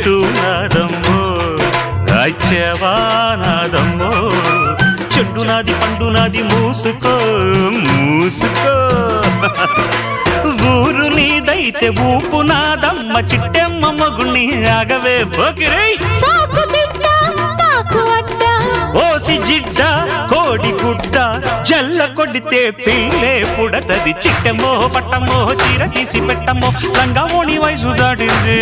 చెట్టు నాదమ్మో రాజ్యవానాదమ్మో చెట్టు నాది పండు నాది మూసుకో మూసుకో ఊరు నీదైతే ఊపు నాదమ్మ చిట్టెమ్మ మొగుణ్ణి ఆగవే పోకిరై ఓసి జిడ్డ కోడి గుడ్డ జల్ల కొడితే పిల్లే పుడతది చిట్టెమ్మో పట్టమ్మో చీర తీసి పెట్టమ్మో రంగమోని వయసు దాటింది